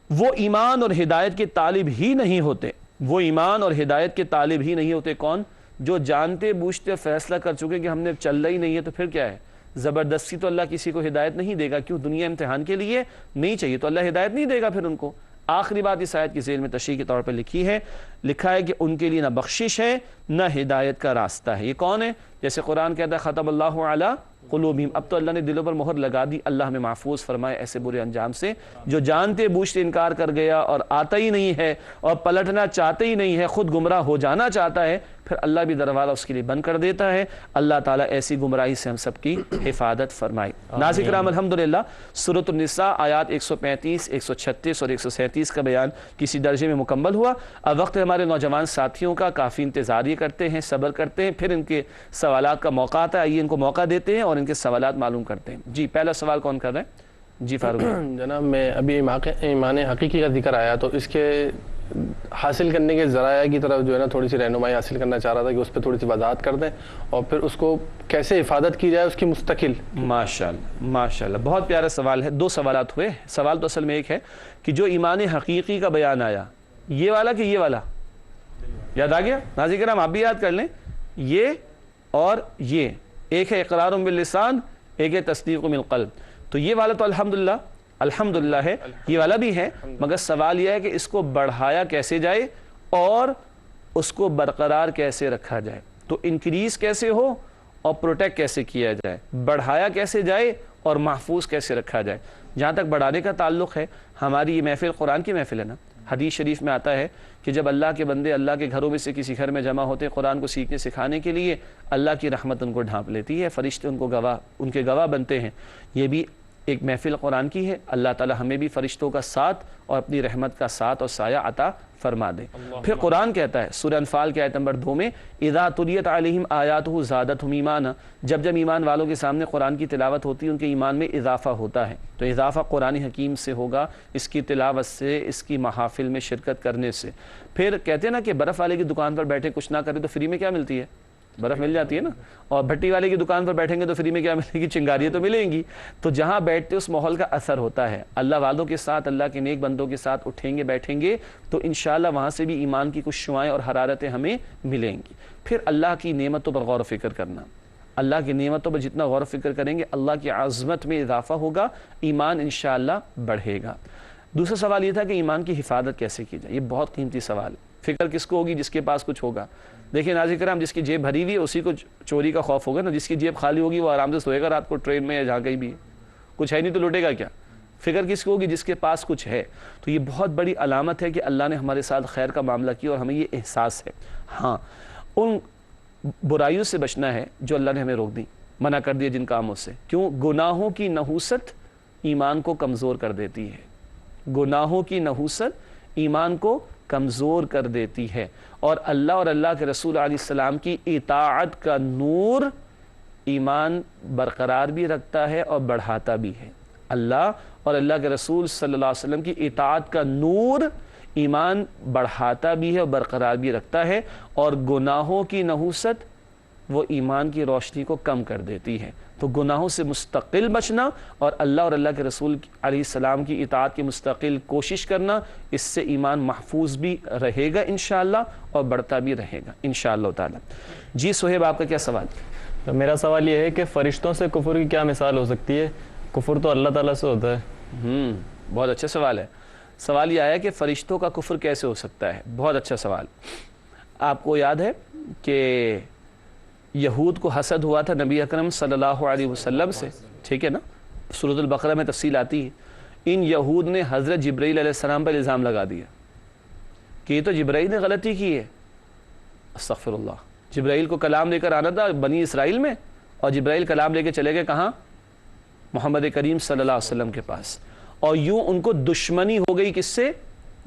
وہ ایمان اور ہدایت کے طالب ہی نہیں ہوتے، وہ ایمان اور ہدایت کے طالب ہی نہیں ہوتے۔ کون؟ جو جانتے بوجھتے فیصلہ کر چکے کہ ہم نے چلنا ہی نہیں ہے، تو پھر کیا ہے؟ زبردستی تو اللہ کسی کو ہدایت نہیں دے گا، کیوں؟ دنیا امتحان کے لیے نہیں چاہیے تو اللہ ہدایت نہیں دے گا پھر ان کو۔ آخری بات اس آیت کی ذیل میں تشریح کے طور پر لکھا ہے کہ ان کے لیے نہ بخشش ہے نہ ہدایت کا راستہ ہے۔ یہ کون ہے؟ جیسے قرآن کہتا ہے ختم اللہ علی قلوبہم، اب تو اللہ نے دلوں پر مہر لگا دی، اللہ ہمیں محفوظ فرمائے ایسے برے انجام سے۔ جو جانتے بوجھتے انکار کر گیا اور آتا ہی نہیں ہے اور پلٹنا چاہتے ہی نہیں ہے، خود گمراہ ہو جانا چاہتا ہے، پھر اللہ بھی دروازہ اس کے لیے بند کر دیتا ہے۔ اللہ تعالیٰ ایسی گمراہی سے ہم سب کی حفاظت فرمائے۔ ناظرین کرام الحمدللہ سورۃ النساء آیات 135، 136 اور 137 کا بیان کسی درجے میں مکمل ہوا۔ اب وقت ہے ہمارے نوجوان ساتھیوں کا، کافی انتظار یہ کرتے ہیں، صبر کرتے ہیں، پھر ان کے سوالات کا موقع آتا ہے، آئیے ان کو موقع دیتے ہیں اور ان کے سوالات معلوم کرتے ہیں۔ جی پہلا سوال کون کر رہے ہیں؟ جی فاروق جناب، میں ابھی ایمان حقیقی کا ذکر آیا تو اس کے حاصل کرنے کے ذرائع کی طرف جو ہے نا تھوڑی سی رہنمائی حاصل کرنا چاہ رہا تھا کہ اس پہ تھوڑی سی وضاحت کر دیں اور پھر اس کو کیسے حفاظت کی جائے اس کی مستقل۔ ماشاءاللہ ماشاءاللہ، بہت پیارا سوال ہے۔ دو سوالات ہوئے، سوال تو اصل میں ایک ہے کہ جو ایمان حقیقی کا بیان آیا، یہ والا کہ یہ والا یاد آ گیا؟ ناظرین کرام آپ بھی یاد کر لیں، یہ اور یہ، ایک ہے اقرار باللسان، ایک ہے تصدیق بالقلب۔ تو یہ والا تو الحمدللہ ہے، یہ والا بھی ہے، مگر سوال یہ ہے کہ اس کو بڑھایا کیسے جائے اور اس کو برقرار کیسے رکھا جائے، تو انکریز کیسے ہو اور پروٹیکٹ کیسے کیا جائے، بڑھایا کیسے جائے اور محفوظ کیسے رکھا جائے۔ جہاں تک بڑھانے کا تعلق ہے، ہماری یہ محفل قرآن کی محفل ہے نا، حدیث شریف میں آتا ہے کہ جب اللہ کے بندے اللہ کے گھروں میں سے کسی گھر میں جمع ہوتے ہیں قرآن کو سیکھنے سکھانے کے لیے، اللہ کی رحمت ان کو ڈھانپ لیتی ہے، فرشتے ان کے گواہ بنتے ہیں۔ یہ بھی ایک محفل قرآن کی ہے، اللہ تعالی ہمیں بھی فرشتوں کا ساتھ اور اپنی رحمت کا ساتھ اور سایہ عطا فرما دے۔ پھر قرآن کہتا ہے سورہ انفال کی آیت نمبر 2 میں اذا تلیت علیہم آیاتہ زادتہم ایمانا، جب ایمان والوں کے سامنے قرآن کی تلاوت ہوتی ہے ان کے ایمان میں اضافہ ہوتا ہے۔ تو اضافہ قرآن حکیم سے ہوگا، اس کی تلاوت سے، اس کی محافل میں شرکت کرنے سے۔ پھر کہتے ہیں نا کہ برف والے کی دکان پر بیٹھے کچھ نہ کرے تو فری میں کیا ملتی ہے؟ برف مل جاتی ہے نا، اور بھٹی والے کی دکان پر بیٹھیں گے تو فری میں کیا ملے گی؟ چنگاریاں تو ملیں گی۔ تو جہاں بیٹھتے اس ماحول کا اثر ہوتا ہے۔ اللہ والوں کے ساتھ، اللہ کے نیک بندوں کے ساتھ اٹھیں گے بیٹھیں گے تو انشاءاللہ وہاں سے بھی ایمان کی کچھ شعائیں اور حرارتیں ہمیں ملیں گی۔ پھر اللہ کی نعمتوں پر غور و فکر کرنا، اللہ کی نعمتوں پر جتنا غور و فکر کریں گے اللہ کی عظمت میں اضافہ ہوگا، ایمان انشاءاللہ بڑھے گا۔ دوسرا سوال یہ تھا کہ ایمان کی حفاظت کیسے کی جائے، یہ بہت قیمتی سوال ہے۔ فکر کس کو ہوگی؟ جس کے پاس کچھ ہوگا۔ دیکھیں ناظرین کرام، جس کی جیب بھری ہوئی ہے اسی کو چوری کا خوف ہوگا نا، جس کی جیب خالی ہوگی وہ آرام سے سوئے گا رات کو ٹرین میں یا جہاں کہیں بھی، کچھ ہے نہیں تو لوٹے گا کیا؟ فکر کس کو ہوگی؟ جس کے پاس کچھ ہے۔ تو یہ بہت بڑی علامت ہے کہ اللہ نے ہمارے ساتھ خیر کا معاملہ کیا اور ہمیں یہ احساس ہے۔ ہاں، ان برائیوں سے بچنا ہے جو اللہ نے ہمیں روک دی، منع کر دیا جن کاموں سے۔ کیوں؟ گناہوں کی نحوست ایمان کو کمزور کر دیتی ہے، گناہوں کی نحوست ایمان کو کمزور کر دیتی ہے، اور اللہ اور اللہ کے رسول علیہ السلام کی اطاعت کا نور ایمان برقرار بھی رکھتا ہے اور بڑھاتا بھی ہے۔ اللہ اور اللہ کے رسول صلی اللہ علیہ وسلم کی اطاعت کا نور ایمان بڑھاتا بھی ہے اور برقرار بھی رکھتا ہے، اور گناہوں کی نحوست وہ ایمان کی روشنی کو کم کر دیتی ہے۔ تو گناہوں سے مستقل بچنا اور اللہ اور اللہ کے رسول علیہ السلام کی اطاعت کی مستقل کوشش کرنا، اس سے ایمان محفوظ بھی رہے گا انشاءاللہ اور بڑھتا بھی رہے گا انشاءاللہ تعالی۔ جی سہیب، آپ کا کیا سوال؟ تو میرا سوال یہ ہے کہ فرشتوں سے کفر کی کیا مثال ہو سکتی ہے؟ کفر تو اللہ تعالیٰ سے ہوتا ہے۔ بہت اچھا سوال ہے۔ سوال یہ آیا کہ فرشتوں کا کفر کیسے ہو سکتا ہے؟ بہت اچھا سوال۔ آپ کو یاد ہے کہ یہود کو حسد ہوا تھا نبی اکرم صلی اللہ علیہ وسلم سے، ٹھیک ہے نا؟ سورۃ البقرہ میں تفصیل آتی ہے۔ ان یہود نے حضرت جبرائیل علیہ السلام پر الزام لگا دیا کہ یہ تو جبرائیل نے غلطی کی ہے۔ استغفر اللہ، جبرائیل کو کلام لے کر آنا تھا بنی اسرائیل میں، اور جبرائیل کلام لے کے چلے گئے کہاں؟ محمد کریم صلی اللہ علیہ وسلم کے پاس، اور یوں ان کو دشمنی ہو گئی کس سے؟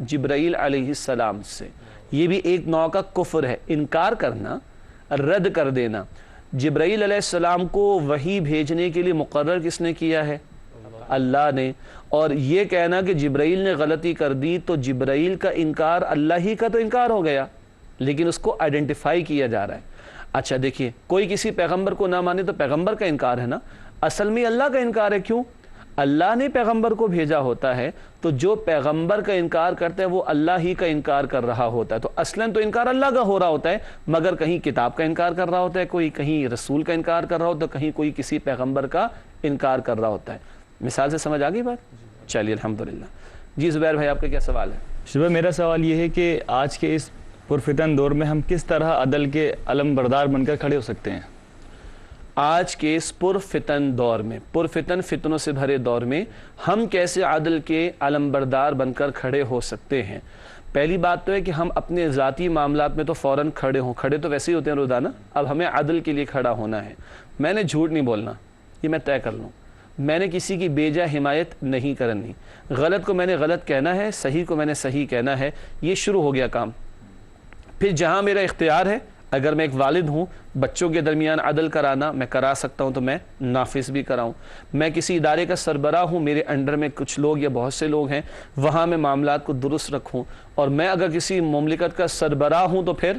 جبرائیل علیہ السلام سے۔ یہ بھی ایک نوع کا کفر ہے، انکار کرنا، رد کر دینا۔ جبرائیل علیہ السلام کو وحی بھیجنے کے لیے مقرر کس نے کیا ہے؟ اللہ نے۔ اور یہ کہنا کہ جبرائیل نے غلطی کر دی تو جبرائیل کا انکار اللہ ہی کا تو انکار ہو گیا، لیکن اس کو آئیڈینٹیفائی کیا جا رہا ہے۔ اچھا دیکھیے، کوئی کسی پیغمبر کو نہ مانے تو پیغمبر کا انکار ہے نا، اصل میں اللہ کا انکار ہے۔ کیوں؟ اللہ نے پیغمبر کو بھیجا ہوتا ہے، تو جو پیغمبر کا انکار کرتا ہے وہ اللہ ہی کا انکار کر رہا ہوتا ہے۔ تو اصلاً تو انکار اللہ کا ہو رہا ہوتا ہے، مگر کہیں کتاب کا انکار کر رہا ہوتا ہے کوئی، کہیں رسول کا انکار کر رہا ہوتا ہے، کہیں کوئی کسی پیغمبر کا انکار کر رہا ہوتا ہے۔ مثال سے سمجھ آ گئی بات؟ چلیے الحمدللہ۔ جی زبیر بھائی، آپ کا کیا سوال ہے؟ شبہ میرا سوال یہ ہے کہ آج کے اس پرفتن دور میں ہم کس طرح عدل کے علم بردار بن کر کھڑے ہو سکتے ہیں؟ آج کے اس پرفتن دور میں، پرفتن فتنوں سے بھرے دور میں ہم کیسے عدل کے علمبردار بن کر کھڑے ہو سکتے ہیں؟ پہلی بات تو ہے کہ ہم اپنے ذاتی معاملات میں تو فوراً کھڑے ہوں، کھڑے تو ویسے ہی ہوتے ہیں روزانہ، اب ہمیں عدل کے لیے کھڑا ہونا ہے۔ میں نے جھوٹ نہیں بولنا، یہ میں طے کر لوں۔ میں نے کسی کی بیجا حمایت نہیں کرنی، غلط کو میں نے غلط کہنا ہے، صحیح کو میں نے صحیح کہنا ہے، یہ شروع ہو گیا کام۔ پھر جہاں میرا اختیار ہے، اگر میں ایک والد ہوں، بچوں کے درمیان عدل کرانا میں کرا سکتا ہوں تو میں نافذ بھی کراؤں۔ میں کسی ادارے کا سربراہ ہوں، میرے انڈر میں کچھ لوگ یا بہت سے لوگ ہیں، وہاں میں معاملات کو درست رکھوں، اور میں اگر کسی مملکت کا سربراہ ہوں تو پھر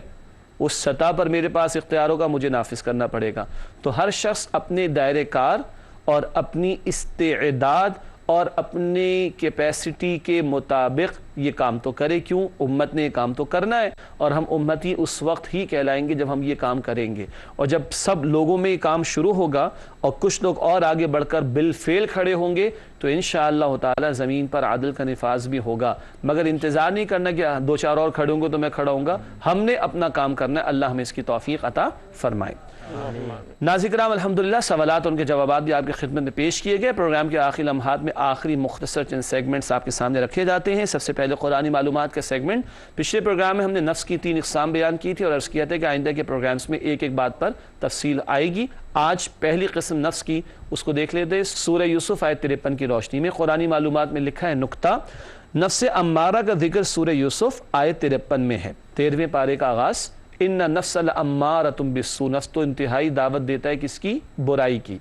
اس سطح پر میرے پاس اختیاروں کا مجھے نافذ کرنا پڑے گا۔ تو ہر شخص اپنے دائرے کار اور اپنی استعداد اور اپنی کیپیسٹی کے مطابق یہ کام تو کرے۔ کیوں؟ امت نے یہ کام تو کرنا ہے، اور ہم امتی اس وقت ہی کہلائیں گے جب ہم یہ کام کریں گے۔ اور جب سب لوگوں میں یہ کام شروع ہوگا اور کچھ لوگ اور آگے بڑھ کر بالفعل کھڑے ہوں گے تو انشاءاللہ تعالی زمین پر عدل کا نفاذ بھی ہوگا۔ مگر انتظار نہیں کرنا کہ دو چار اور کھڑے ہوں گے تو میں کھڑا ہوں گا، ہم نے اپنا کام کرنا ہے۔ اللہ ہمیں اس کی توفیق عطا فرمائے۔ ناظرین کرام، الحمدللہ سوالات ان کے جوابات بھی آپ کی خدمت میں پیش کیے گئے۔ پروگرام کے آخری لمحات میں آخری مختصر چند سیگمنٹس آپ کے سامنے رکھے جاتے ہیں۔ سب سے پہلے پہلے قرآنی معلومات کا سیگمنٹ. پچھلے پروگرام میں ہم نے نفس کی 3 اقسام بیان کی تھی اور عرض کیا تھا کہ آئندہ کے پروگرامز میں ایک ایک بات پر تفصیل آئے گی. آج پہلی قسم نفس کی اس کو دیکھ لیتے ہیں. سورہ یوسف آیت 53 کی روشنی میں قرآنی معلومات میں لکھا ہے نکتہ، نفس امارہ کا ذکر سورہ یوسف آیت 53 میں ہے. 13ویں پارے کا آغاز، ان نفس الامارۃ بالسوء، نفس تو انتہائی دعوت دیتا ہے کس کی؟ برائی کی.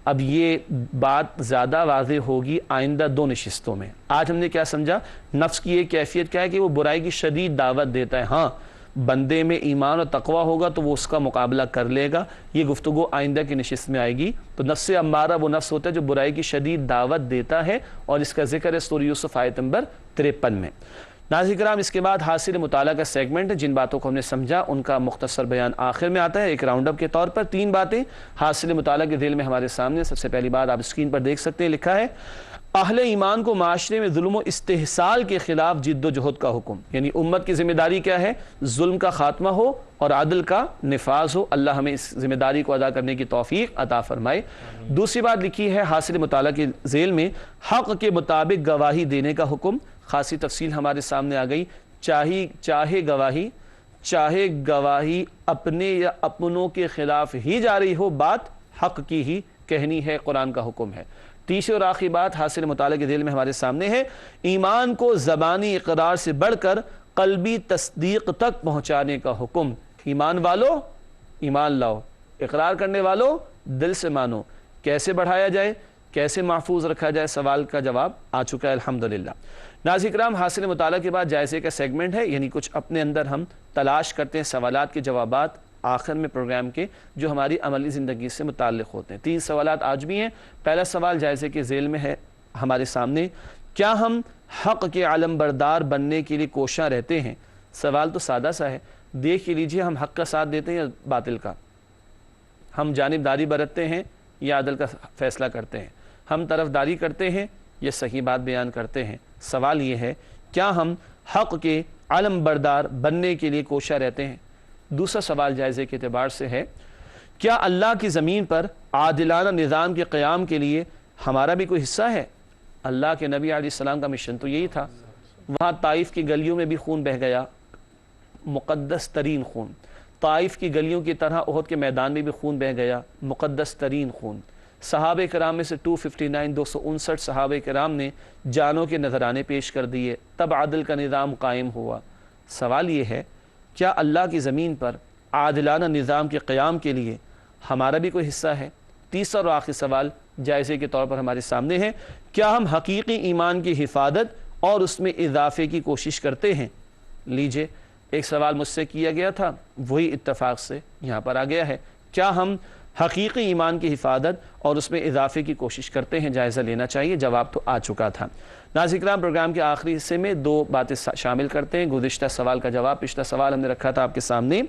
اب یہ بات زیادہ واضح ہوگی آئندہ 2 نشستوں میں. آج ہم نے کیا سمجھا؟ نفس کی ایک کیفیت کیا ہے کہ وہ برائی کی شدید دعوت دیتا ہے. ہاں بندے میں ایمان اور تقوی ہوگا تو وہ اس کا مقابلہ کر لے گا. یہ گفتگو آئندہ کی نشست میں آئے گی. تو نفس امارہ وہ نفس ہوتا ہے جو برائی کی شدید دعوت دیتا ہے اور اس کا ذکر ہے سورہ یوسف آیت نمبر 53 میں. ناظرین کرام، اس کے بعد حاصل مطالعہ کا سیگمنٹ ہے. جن باتوں کو ہم نے سمجھا ان کا مختصر بیان آخر میں آتا ہے ایک راؤنڈ اپ کے طور پر. 3 باتیں حاصل مطالعہ کے ذیل میں ہمارے سامنے. سب سے پہلی بات آپ اسکرین پر دیکھ سکتے ہیں، لکھا ہے اہل ایمان کو معاشرے میں ظلم و استحصال کے خلاف جد و جہد کا حکم. یعنی امت کی ذمہ داری کیا ہے؟ ظلم کا خاتمہ ہو اور عدل کا نفاذ ہو. اللہ ہمیں اس ذمہ داری کو ادا کرنے کی توفیق عطا فرمائے. دوسری بات لکھی ہے حاصل مطالعہ کے ذیل میں حق کے مطابق گواہی دینے کا حکم. خاصی تفصیل ہمارے سامنے آ گئی. چاہے گواہی اپنے یا اپنوں کے خلاف ہی جاری ہو، بات حق کی ہی کہنی ہے، قرآن کا حکم ہے. تیسری اور آخری بات حاصل مطالعہ کے ذیل میں ہمارے سامنے ہے ایمان کو زبانی اقرار سے بڑھ کر قلبی تصدیق تک پہنچانے کا حکم. ایمان والو ایمان لاؤ، اقرار کرنے والو دل سے مانو. کیسے بڑھایا جائے، کیسے محفوظ رکھا جائے، سوال کا جواب آ چکا ہے الحمدللہ. ناظرین کرام، حاصل مطالعہ کے بعد جائزے کا سیگمنٹ ہے. یعنی کچھ اپنے اندر ہم تلاش کرتے ہیں سوالات کے جوابات آخر میں پروگرام کے جو ہماری عملی زندگی سے متعلق ہوتے ہیں. 3 سوالات آج بھی ہیں. پہلا سوال جائزے کے ذیل میں ہے ہمارے سامنے، کیا ہم حق کے علم بردار بننے کے لیے کوشاں رہتے ہیں؟ سوال تو سادہ سا ہے. دیکھ لیجئے ہم حق کا ساتھ دیتے ہیں یا باطل کا؟ ہم جانبداری برتتے ہیں یا عدل کا فیصلہ کرتے ہیں؟ ہم طرفداری کرتے ہیں یا صحیح بات بیان کرتے ہیں؟ سوال یہ ہے کیا ہم حق کے علم بردار بننے کے لیے کوشاں رہتے ہیں؟ دوسرا سوال جائزے کے اعتبار سے ہے کیا اللہ کی زمین پر عادلانہ نظام کے قیام کے لیے ہمارا بھی کوئی حصہ ہے؟ اللہ کے نبی علیہ السلام کا مشن تو یہی تھا. وہاں طائف کی گلیوں میں بھی خون بہہ گیا، مقدس ترین خون. طائف کی گلیوں کی طرح احد کے میدان میں بھی خون بہہ گیا، مقدس ترین خون. صحابہ کرام میں سے 259 صحابہ کرام نے جانوں کے نذرانے پیش کر دیے، تب عدل کا نظام قائم ہوا. سوال یہ ہے کیا اللہ کی زمین پر عادلانہ نظام کے قیام کے لیے ہمارا بھی کوئی حصہ ہے؟ تیسرا اور آخری سوال جائزے کے طور پر ہمارے سامنے ہے کیا ہم حقیقی ایمان کی حفاظت اور اس میں اضافے کی کوشش کرتے ہیں؟ لیجئے ایک سوال مجھ سے کیا گیا تھا، وہی اتفاق سے یہاں پر آ گیا ہے. کیا ہم حقیقی ایمان کی حفاظت اور اس میں اضافے کی کوشش کرتے ہیں؟ جائزہ لینا چاہیے. جواب تو آ چکا تھا. ناظرین کرام، پروگرام کے آخری حصے میں 2 باتیں شامل کرتے ہیں. گزشتہ سوال کا جواب. پچھلا سوال ہم نے رکھا تھا آپ کے سامنے،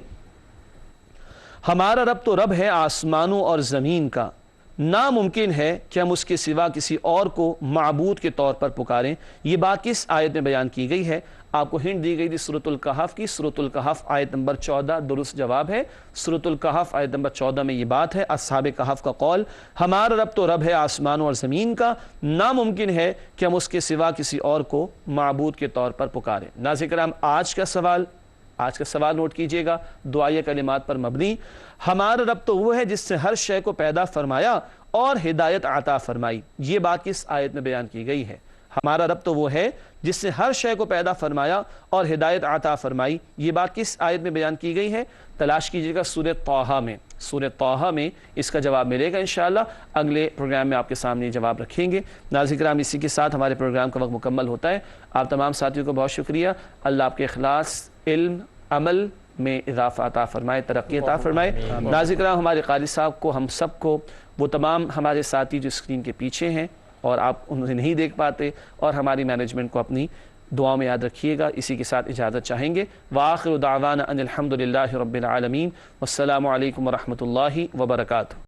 ہمارا رب تو رب ہے آسمانوں اور زمین کا، ناممکن ہے کہ ہم اس کے سوا کسی اور کو معبود کے طور پر پکاریں. یہ بات کس آیت میں بیان کی گئی ہے؟ آپ کو ہنٹ دی گئی تھی سورۃ الکہف کی. سورۃ الکہف آیت نمبر 14 درست جواب ہے. سورۃ الکہف آیت نمبر 14 میں یہ بات ہے، اصحاب کہف کا قول، ہمارا رب تو رب ہے آسمانوں اور زمین کا، ناممکن ہے کہ ہم اس کے سوا کسی اور کو معبود کے طور پر پکاریں. ناظرین کرام، آج کا سوال نوٹ کیجئے گا، دعائیہ کلمات پر مبنی. ہمارا رب تو وہ ہے جس سے ہر شے کو پیدا فرمایا اور ہدایت عطا فرمائی. یہ بات کس آیت میں بیان کی گئی ہے؟ ہمارا رب تو وہ ہے جس سے ہر شے کو پیدا فرمایا اور ہدایت عطا فرمائی. یہ بات کس آیت میں بیان کی گئی ہے؟ تلاش کیجئے گا سورہ طٰہٰ میں. سورہ طٰہٰ میں اس کا جواب ملے گا انشاءاللہ. اگلے پروگرام میں آپ کے سامنے جواب رکھیں گے. ناظرین کرام، اسی کے ساتھ ہمارے پروگرام کا وقت مکمل ہوتا ہے. آپ تمام ساتھیوں کو بہت شکریہ. اللہ آپ کے اخلاص، علم، عمل میں اضافہ عطا فرمائے، ترقی عطا فرمائے. ناظرین کرام، ہمارے قاری صاحب کو، ہم سب کو، وہ تمام ہمارے ساتھی جو اسکرین کے پیچھے ہیں اور آپ انہیں نہیں دیکھ پاتے، اور ہماری مینجمنٹ کو اپنی دعاؤں میں یاد رکھیے گا. اسی کے ساتھ اجازت چاہیں گے. وآخر دعوانا ان الحمدللہ رب العالمین. والسلام علیکم ورحمۃ اللہ وبرکاتہ.